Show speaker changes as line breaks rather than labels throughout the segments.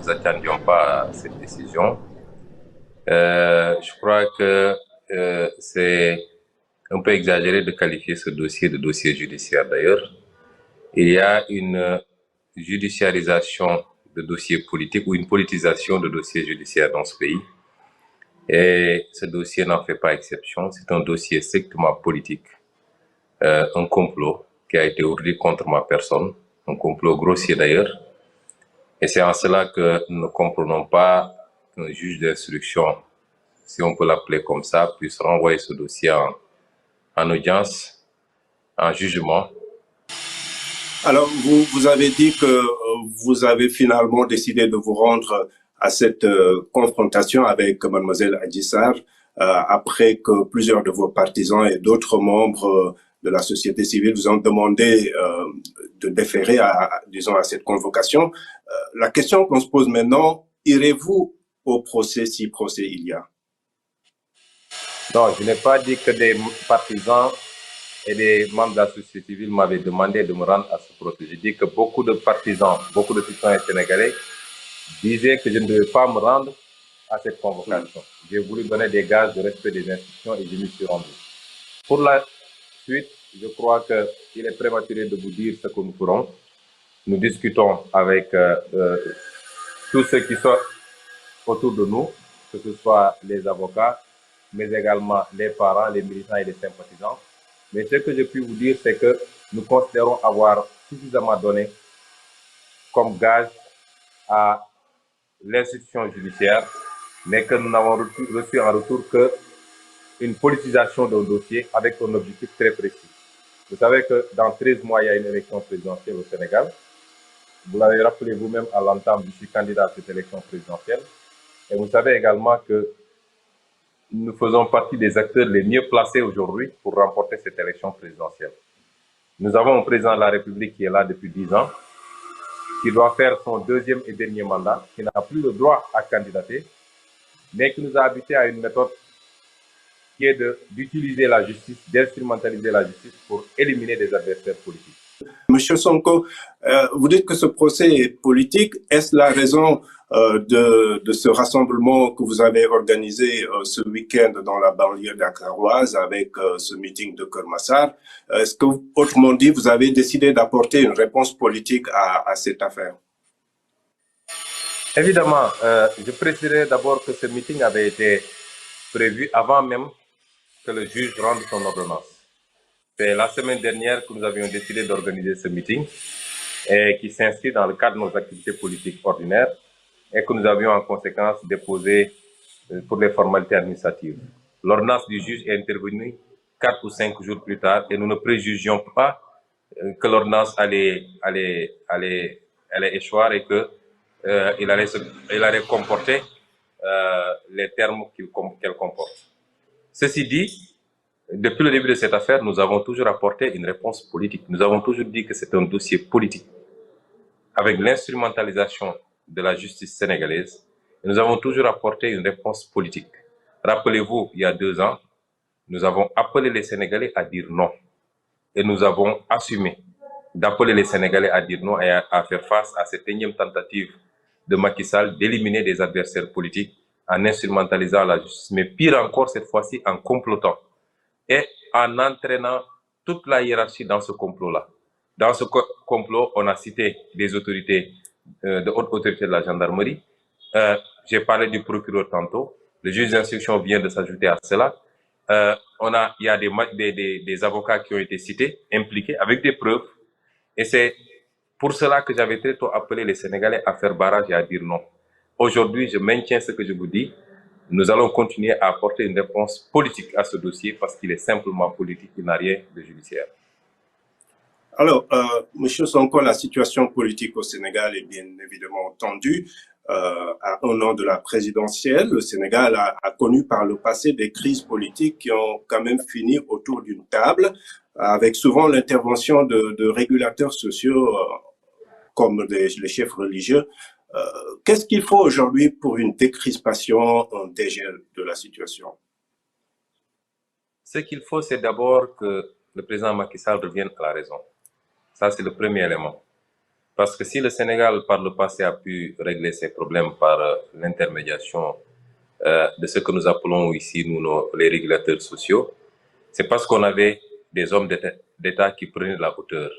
nous attendions pas à cette décision. Je crois que c'est un peu exagéré de qualifier ce dossier de dossier judiciaire d'ailleurs. Il y a une judiciarisation de dossiers politiques ou une politisation de dossiers judiciaires dans ce pays. Et ce dossier n'en fait pas exception. C'est un dossier strictement politique, un complot qui a été ourdi contre ma personne, un complot grossier d'ailleurs. Et c'est en cela que nous ne comprenons pas qu'un juge d'instruction, si on peut l'appeler comme ça, puisse renvoyer ce dossier en audience, en jugement.
Alors, vous avez dit que vous avez finalement décidé de vous rendre à cette confrontation avec mademoiselle Adji Sarr après que plusieurs de vos partisans et d'autres membres de la société civile vous ont demandé de déférer disons, à cette convocation. La question qu'on se pose maintenant, irez-vous au procès si procès il y a?
Non, je n'ai pas dit que des partisans et des membres de la société civile m'avaient demandé de me rendre à ce procès. J'ai dit que beaucoup de partisans, beaucoup de citoyens sénégalais disaient que je ne devais pas me rendre à cette convocation. J'ai voulu donner des gages de respect des institutions et je m'y suis rendu. Pour la suite, je crois qu'il est prématuré de vous dire ce que nous ferons. Nous discutons avec tous ceux qui sont autour de nous, que ce soit les avocats, mais également les parents, les militants et les sympathisants. Mais ce que je puis vous dire, c'est que nous considérons avoir suffisamment donné comme gage à l'institution judiciaire, mais que nous n'avons reçu en retour qu'une politisation d'un dossier avec un objectif très précis. Vous savez que dans 13 mois, il y a une élection présidentielle au Sénégal. Vous l'avez rappelé vous-même à l'entame, je suis candidat à cette élection présidentielle. Et vous savez également que nous faisons partie des acteurs les mieux placés aujourd'hui pour remporter cette élection présidentielle. Nous avons un président de la République qui est là depuis 10 ans, qui doit faire son deuxième et dernier mandat, qui n'a plus le droit à candidater, mais qui nous a habitués à une méthode qui est d'utiliser la justice, d'instrumentaliser la justice pour éliminer des adversaires politiques.
Monsieur Sonko, vous dites que ce procès est politique. Est-ce la raison de ce rassemblement que vous avez organisé ce week-end dans la banlieue dakaroise avec ce meeting de Keur Massar? Est-ce que, autrement dit, vous avez décidé d'apporter une réponse politique à cette affaire?
Évidemment, je préciserai d'abord que ce meeting avait été prévu avant même que le juge rende son ordonnance. C'est la semaine dernière que nous avions décidé d'organiser ce meeting et qui s'inscrit dans le cadre de nos activités politiques ordinaires et que nous avions en conséquence déposé pour les formalités administratives. L'ordonnance du juge est intervenue 4 ou 5 jours plus tard et nous ne préjugions pas que l'ordonnance allait échoir et qu'il allait comporter les termes qu'elle comporte. Ceci dit, depuis le début de cette affaire, nous avons toujours apporté une réponse politique. Nous avons toujours dit que c'est un dossier politique avec l'instrumentalisation de la justice sénégalaise. Et nous avons toujours apporté une réponse politique. Rappelez-vous, il y a 2 ans, nous avons appelé les Sénégalais à dire non. Et nous avons assumé d'appeler les Sénégalais à dire non et à faire face à cette énième tentative de Macky Sall d'éliminer des adversaires politiques en instrumentalisant la justice. Mais pire encore, cette fois-ci, en complotant et en entraînant toute la hiérarchie dans ce complot-là. Dans ce complot, on a cité des autorités, de hautes autorités de la gendarmerie. J'ai parlé du procureur tantôt. Le juge d'instruction vient de s'ajouter à cela. Il y a des avocats qui ont été cités, impliqués, avec des preuves. Et c'est pour cela que j'avais très tôt appelé les Sénégalais à faire barrage et à dire non. Aujourd'hui, je maintiens ce que je vous dis. Nous allons continuer à apporter une réponse politique à ce dossier parce qu'il est simplement politique, il n'a rien de judiciaire.
Alors, Monsieur Sonko, la situation politique au Sénégal est bien évidemment tendue. À 1 an de la présidentielle, le Sénégal a connu par le passé des crises politiques qui ont quand même fini autour d'une table, avec souvent l'intervention de régulateurs sociaux comme les chefs religieux. Qu'est-ce qu'il faut aujourd'hui pour une décrispation, un dégel de la situation?
Ce qu'il faut, c'est d'abord que le président Macky Sall revienne à la raison. Ça, c'est le premier élément. Parce que si le Sénégal, par le passé, a pu régler ses problèmes par l'intermédiation de ce que nous appelons ici, les régulateurs sociaux, c'est parce qu'on avait des hommes d'État qui prenaient la hauteur.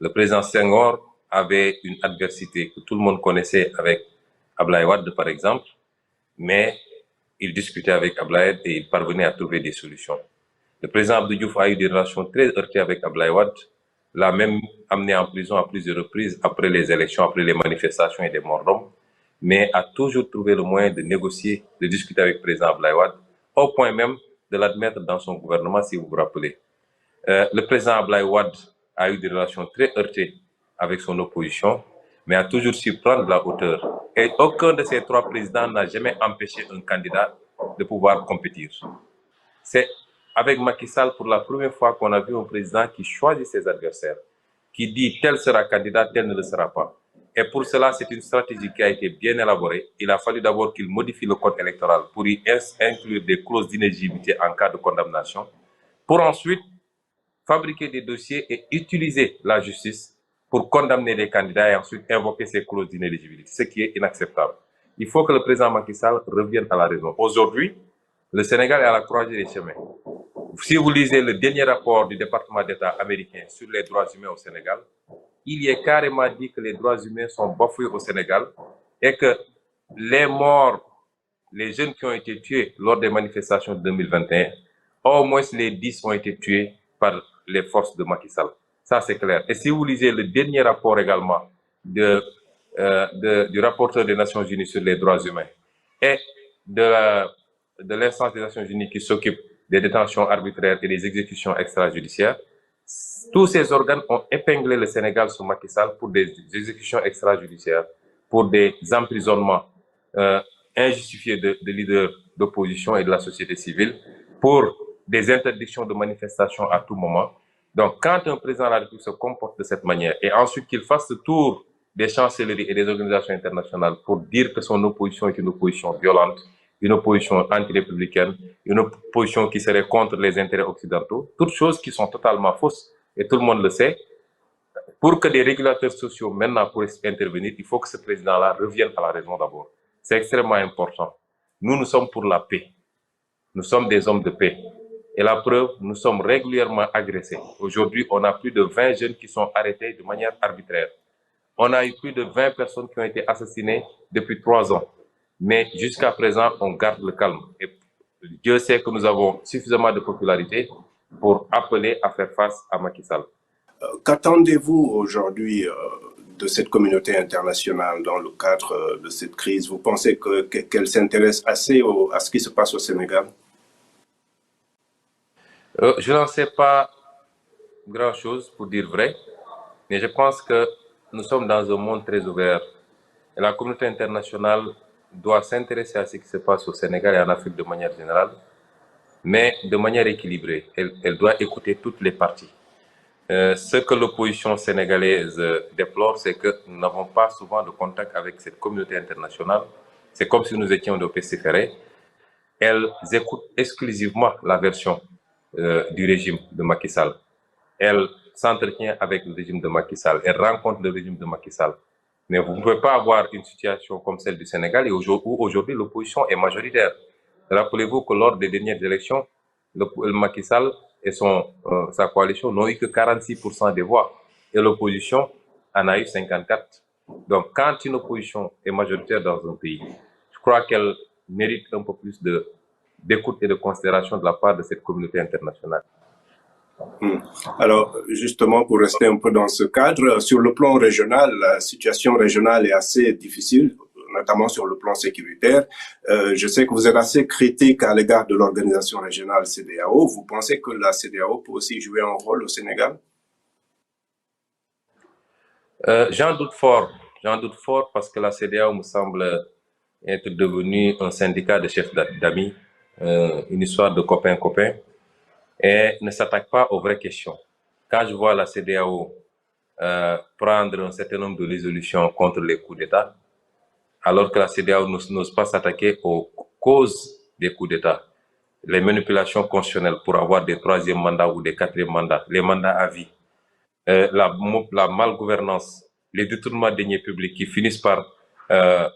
Le président Senghor avait une adversité que tout le monde connaissait avec Abdoulaye Wade, par exemple, mais il discutait avec Abdoulaye et il parvenait à trouver des solutions. Le président Abdou Diouf a eu des relations très heurtées avec Abdoulaye Wade, l'a même amené en prison à plusieurs reprises après les élections, après les manifestations et des morts d'hommes, mais a toujours trouvé le moyen de négocier, de discuter avec le président Abdoulaye Wade, au point même de l'admettre dans son gouvernement, si vous vous rappelez. Le président Abdoulaye Wade a eu des relations très heurtées avec son opposition, mais a toujours su prendre la hauteur. Et aucun de ces trois présidents n'a jamais empêché un candidat de pouvoir compétir. C'est avec Macky Sall pour la première fois qu'on a vu un président qui choisit ses adversaires, qui dit tel sera candidat, tel ne le sera pas. Et pour cela, c'est une stratégie qui a été bien élaborée. Il a fallu d'abord qu'il modifie le code électoral pour y inclure des clauses d'inéligibilité en cas de condamnation, pour ensuite fabriquer des dossiers et utiliser la justice pour condamner les candidats et ensuite invoquer ces clauses d'inéligibilité, ce qui est inacceptable. Il faut que le président Macky Sall revienne à la raison. Aujourd'hui, le Sénégal est à la croisée des chemins. Si vous lisez le dernier rapport du département d'État américain sur les droits humains au Sénégal, il y est carrément dit que les droits humains sont bafoués au Sénégal et que les morts, les jeunes qui ont été tués lors des manifestations de 2021, au moins les 10 ont été tués par les forces de Macky Sall. Ça, c'est clair. Et si vous lisez le dernier rapport également du rapporteur des Nations Unies sur les droits humains et de l'instance des Nations Unies qui s'occupe des détentions arbitraires et des exécutions extrajudiciaires, tous ces organes ont épinglé le Sénégal sous Macky Sall pour des exécutions extrajudiciaires, pour des emprisonnements injustifiés de leaders d'opposition et de la société civile, pour des interdictions de manifestation à tout moment. Donc, quand un président de la République se comporte de cette manière et ensuite qu'il fasse le tour des chancelleries et des organisations internationales pour dire que son opposition est une opposition violente, une opposition anti-républicaine, une opposition qui serait contre les intérêts occidentaux, toutes choses qui sont totalement fausses, et tout le monde le sait. Pour que des régulateurs sociaux maintenant puissent intervenir, il faut que ce président-là revienne à la raison d'abord. C'est extrêmement important. Nous sommes pour la paix. Nous sommes des hommes de paix. Et la preuve, nous sommes régulièrement agressés. Aujourd'hui, on a plus de 20 jeunes qui sont arrêtés de manière arbitraire. On a eu plus de 20 personnes qui ont été assassinées depuis 3 ans. Mais jusqu'à présent, on garde le calme. Et Dieu sait que nous avons suffisamment de popularité pour appeler à faire face à Macky Sall.
Qu'attendez-vous aujourd'hui de cette communauté internationale dans le cadre de cette crise? Vous pensez qu'elle s'intéresse assez à ce qui se passe au Sénégal?
Je n'en sais pas grand-chose pour dire vrai, mais je pense que nous sommes dans un monde très ouvert. Et la communauté internationale doit s'intéresser à ce qui se passe au Sénégal et en Afrique de manière générale, mais de manière équilibrée. Elle doit écouter toutes les parties. Ce que l'opposition sénégalaise déplore, c'est que nous n'avons pas souvent de contact avec cette communauté internationale. C'est comme si nous étions de pestiférés. Elles écoutent exclusivement la version du régime de Macky Sall. Elle s'entretient avec le régime de Macky Sall. Elle rencontre le régime de Macky Sall. Mais vous ne pouvez pas avoir une situation comme celle du Sénégal où aujourd'hui l'opposition est majoritaire. Rappelez-vous que lors des dernières élections, le Macky Sall et sa coalition n'ont eu que 46% des voix. Et l'opposition en a eu 54%. Donc quand une opposition est majoritaire dans un pays, je crois qu'elle mérite un peu plus d'écoute et de considération de la part de cette communauté internationale.
Alors, justement, pour rester un peu dans ce cadre, sur le plan régional, la situation régionale est assez difficile, notamment sur le plan sécuritaire. Je sais que vous êtes assez critique à l'égard de l'organisation régionale CEDEAO. Vous pensez que la CEDEAO peut aussi jouer un rôle au Sénégal?
J'en doute fort. J'en doute fort parce que la CEDEAO me semble être devenue un syndicat de chefs d'amis, une histoire de copains-copains, et ne s'attaque pas aux vraies questions. Quand je vois la CEDEAO prendre un certain nombre de résolutions contre les coups d'État, alors que la CEDEAO n'ose pas s'attaquer aux causes des coups d'État, les manipulations constitutionnelles pour avoir des 3e mandats ou des 4e mandats, les mandats à vie, la malgouvernance les détournements de deniers publics qui finissent par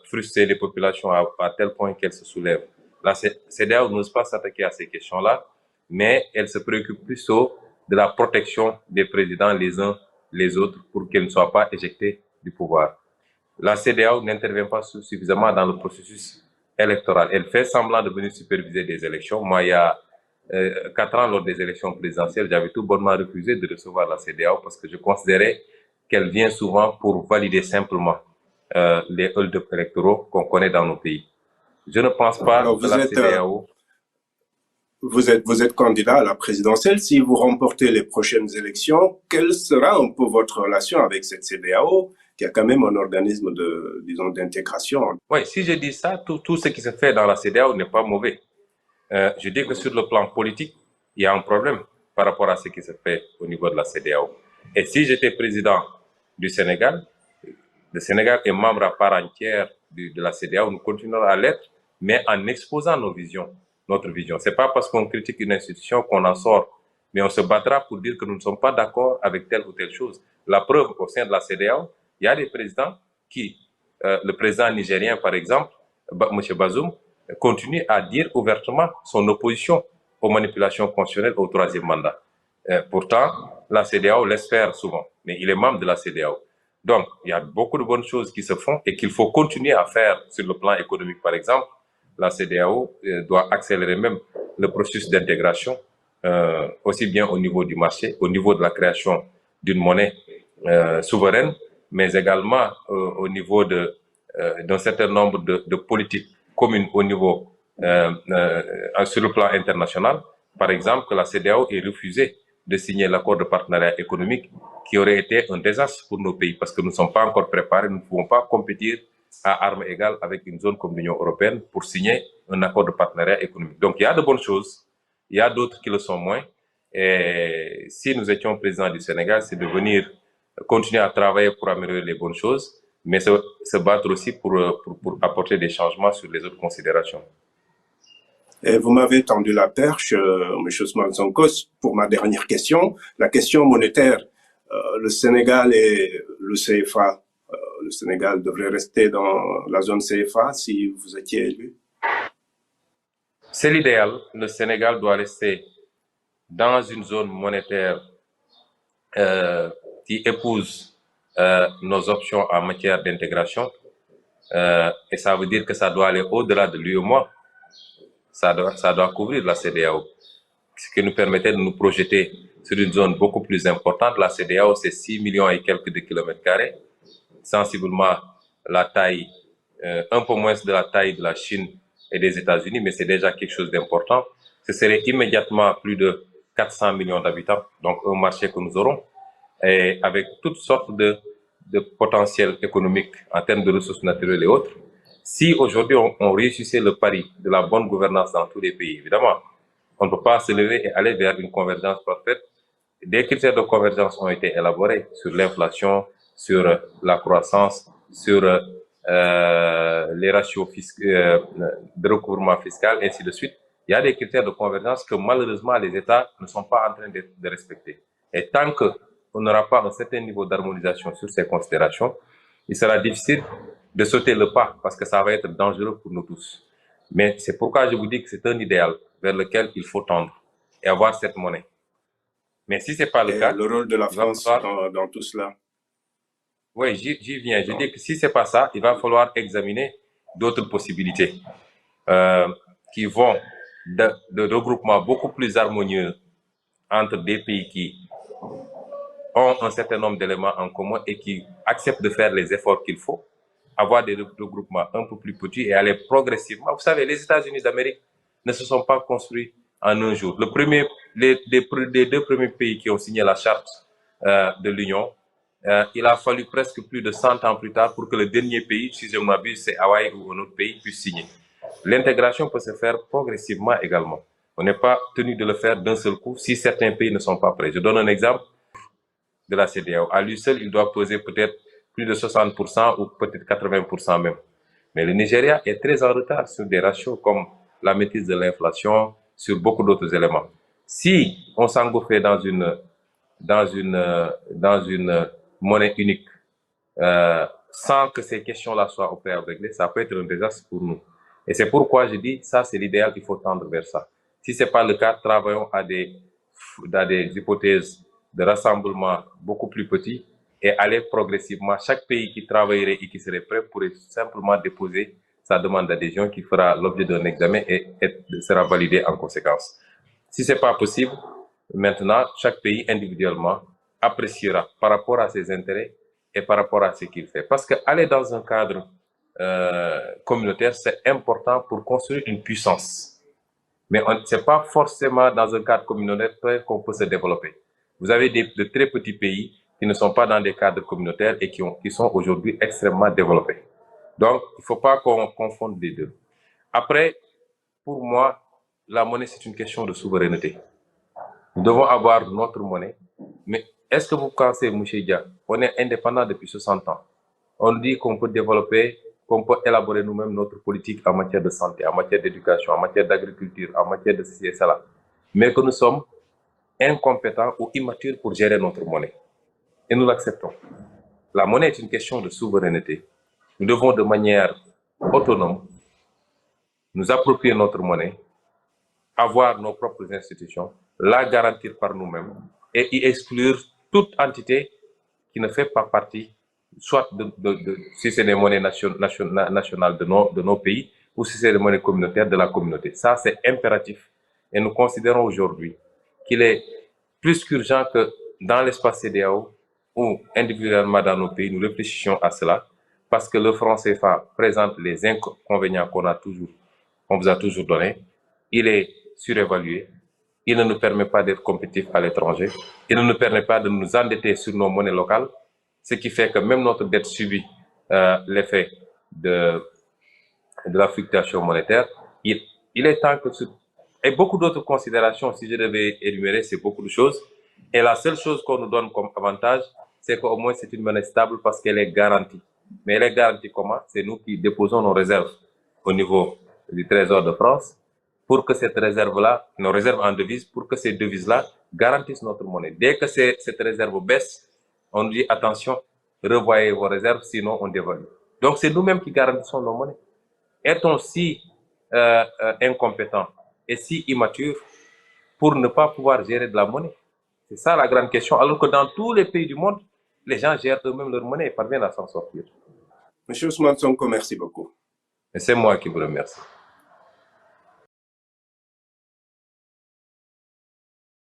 frustrer les populations à tel point qu'elles se soulèvent. La CEDEAO n'ose pas s'attaquer à ces questions-là, mais elle se préoccupe plutôt de la protection des présidents les uns les autres pour qu'ils ne soient pas éjectés du pouvoir. La CEDEAO n'intervient pas suffisamment dans le processus électoral. Elle fait semblant de venir superviser des élections. Moi, il y a 4 ans, lors des élections présidentielles, j'avais tout bonnement refusé de recevoir la CEDEAO parce que je considérais qu'elle vient souvent pour valider simplement les hold-up électoraux qu'on connaît dans nos pays. Je ne pense pas
Alors,
que la CEDEAO...
Vous êtes candidat à la présidentielle. Si vous remportez les prochaines élections, quelle sera un peu votre relation avec cette CEDEAO, qui a quand même un organisme de, disons, d'intégration?
Oui, si je dis ça, tout ce qui se fait dans la CEDEAO n'est pas mauvais. Je dis que sur le plan politique, il y a un problème par rapport à ce qui se fait au niveau de la CEDEAO. Et si j'étais président du Sénégal, le Sénégal est membre à part entière de la CEDEAO, nous continuerons à l'être, mais en exposant nos visions, notre vision. C'est pas parce qu'on critique une institution qu'on en sort, mais on se battra pour dire que nous ne sommes pas d'accord avec telle ou telle chose. La preuve, au sein de la CEDEAO, il y a des présidents qui, le président nigérien par exemple, M. Bazoum, continue à dire ouvertement son opposition aux manipulations constitutionnelles au 3e mandat. Pourtant, la CEDEAO l'espère souvent, mais il est membre de la CEDEAO. Donc, il y a beaucoup de bonnes choses qui se font et qu'il faut continuer à faire sur le plan économique. Par exemple, la CEDEAO doit accélérer même le processus d'intégration, aussi bien au niveau du marché, au niveau de la création d'une monnaie souveraine, mais également au niveau d'un certain nombre de politiques communes au niveau sur le plan international. Par exemple, que la CEDEAO ait refusé de signer l'accord de partenariat économique qui aurait été un désastre pour nos pays parce que nous ne sommes pas encore préparés, nous ne pouvons pas compétir à armes égales avec une zone comme l'Union européenne pour signer un accord de partenariat économique. Donc il y a de bonnes choses, il y a d'autres qui le sont moins. Et si nous étions présidents du Sénégal, c'est de venir continuer à travailler pour améliorer les bonnes choses, mais se battre aussi pour apporter des changements sur les autres considérations.
Et vous m'avez tendu la perche, M. Ousmane Sonko, pour ma dernière question. La question monétaire, le Sénégal et le CFA, le Sénégal devrait rester dans la zone CFA si vous étiez élu?
C'est l'idéal. Le Sénégal doit rester dans une zone monétaire qui épouse nos options en matière d'intégration. Et ça veut dire que ça doit aller au-delà de l'UEMOA. Ça doit couvrir la CEDEAO, ce qui nous permettait de nous projeter sur une zone beaucoup plus importante. La CEDEAO, c'est 6 millions et quelques de kilomètres carrés, sensiblement la taille, un peu moins de la taille de la Chine et des États-Unis, mais c'est déjà quelque chose d'important. Ce serait immédiatement plus de 400 millions d'habitants, donc un marché que nous aurons, et avec toutes sortes de potentiel économique en termes de ressources naturelles et autres. Si aujourd'hui on réussissait le pari de la bonne gouvernance dans tous les pays, évidemment, on ne peut pas se lever et aller vers une convergence parfaite. Des critères de convergence ont été élaborés sur l'inflation, sur la croissance, sur les ratios de recouvrement fiscal, ainsi de suite. Il y a des critères de convergence que malheureusement les États ne sont pas en train de respecter. Et tant qu'on n'aura pas un certain niveau d'harmonisation sur ces considérations, il sera difficile de sauter le pas parce que ça va être dangereux pour nous tous. Mais c'est pourquoi je vous dis que c'est un idéal vers lequel il faut tendre et avoir cette monnaie. Mais si c'est pas le cas,
le rôle de la France dans tout cela.
Oui, j'y viens. Je dis que si c'est pas ça, il va falloir examiner d'autres possibilités qui vont de regroupement beaucoup plus harmonieux entre des pays qui ont un certain nombre d'éléments en commun et qui acceptent de faire les efforts qu'il faut, avoir des regroupements un peu plus petits et aller progressivement. Vous savez, les États-Unis d'Amérique ne se sont pas construits en un jour. Les 2 premiers pays qui ont signé la charte de l'Union, il a fallu presque plus de 100 ans plus tard pour que le dernier pays, si je ne m'abuse, c'est Hawaï ou un autre pays, puisse signer. L'intégration peut se faire progressivement également. On n'est pas tenu de le faire d'un seul coup si certains pays ne sont pas prêts. Je donne un exemple de la CEDEAO. À lui seul, il doit peser peut-être plus de 60% ou peut-être 80% même. Mais le Nigeria est très en retard sur des ratios comme la maîtrise de l'inflation, sur beaucoup d'autres éléments. Si on s'engouffrait dans une monnaie unique sans que ces questions-là soient au préalable réglées, ça peut être un désastre pour nous. Et c'est pourquoi je dis, ça c'est l'idéal, il faut tendre vers ça. Si ce n'est pas le cas, travaillons à des hypothèses de rassemblement beaucoup plus petits et aller progressivement. Chaque pays qui travaillerait et qui serait prêt pourrait simplement déposer sa demande d'adhésion qui fera l'objet d'un examen et sera validée en conséquence. Si ce n'est pas possible, maintenant, chaque pays individuellement appréciera par rapport à ses intérêts et par rapport à ce qu'il fait. Parce qu'aller dans un cadre communautaire, c'est important pour construire une puissance. Mais ce n'est pas forcément dans un cadre communautaire qu'on peut se développer. Vous avez de très petits pays qui ne sont pas dans des cadres communautaires et qui sont aujourd'hui extrêmement développés. Donc, il ne faut pas qu'on confonde les deux. Après, pour moi, la monnaie, c'est une question de souveraineté. Nous devons avoir notre monnaie. Mais est-ce que vous pensez, M. Dia, on est indépendant depuis 60 ans. On dit qu'on peut développer, qu'on peut élaborer nous-mêmes notre politique en matière de santé, en matière d'éducation, en matière d'agriculture, en matière de ceci et cela. Mais que nous sommes incompétents ou immatures pour gérer notre monnaie. Et nous l'acceptons. La monnaie est une question de souveraineté. Nous devons de manière autonome nous approprier notre monnaie, avoir nos propres institutions, la garantir par nous-mêmes et y exclure toute entité qui ne fait pas partie, soit si c'est des monnaies nationales de nos pays ou si c'est des monnaies communautaires de la communauté. Ça, c'est impératif. Et nous considérons aujourd'hui qu'il est plus qu'urgent que dans l'espace CEDEAO ou individuellement dans nos pays, nous réfléchissions à cela parce que le franc CFA présente les inconvénients qu'on vous a toujours donnés. Il est surévalué. Il ne nous permet pas d'être compétitifs à l'étranger. Il ne nous permet pas de nous endetter sur nos monnaies locales, ce qui fait que même notre dette subit l'effet de la fluctuation monétaire. Il est temps que... Et beaucoup d'autres considérations, si je devais énumérer, c'est beaucoup de choses. Et la seule chose qu'on nous donne comme avantage, c'est qu'au moins c'est une monnaie stable parce qu'elle est garantie. Mais elle est garantie comment? C'est nous qui déposons nos réserves au niveau du Trésor de France pour que cette réserve-là, nos réserves en devises, pour que ces devises-là garantissent notre monnaie. Dès que cette réserve baisse, on nous dit attention, revoyez vos réserves, sinon on dévalue. Donc c'est nous-mêmes qui garantissons nos monnaies. Est-on si incompétents et si immatures pour ne pas pouvoir gérer de la monnaie? C'est ça la grande question. Alors que dans tous les pays du monde, les gens gèrent eux-mêmes leur monnaie et parviennent à s'en sortir.
Monsieur Ousmane Sonko, merci beaucoup.
Et c'est moi qui vous remercie.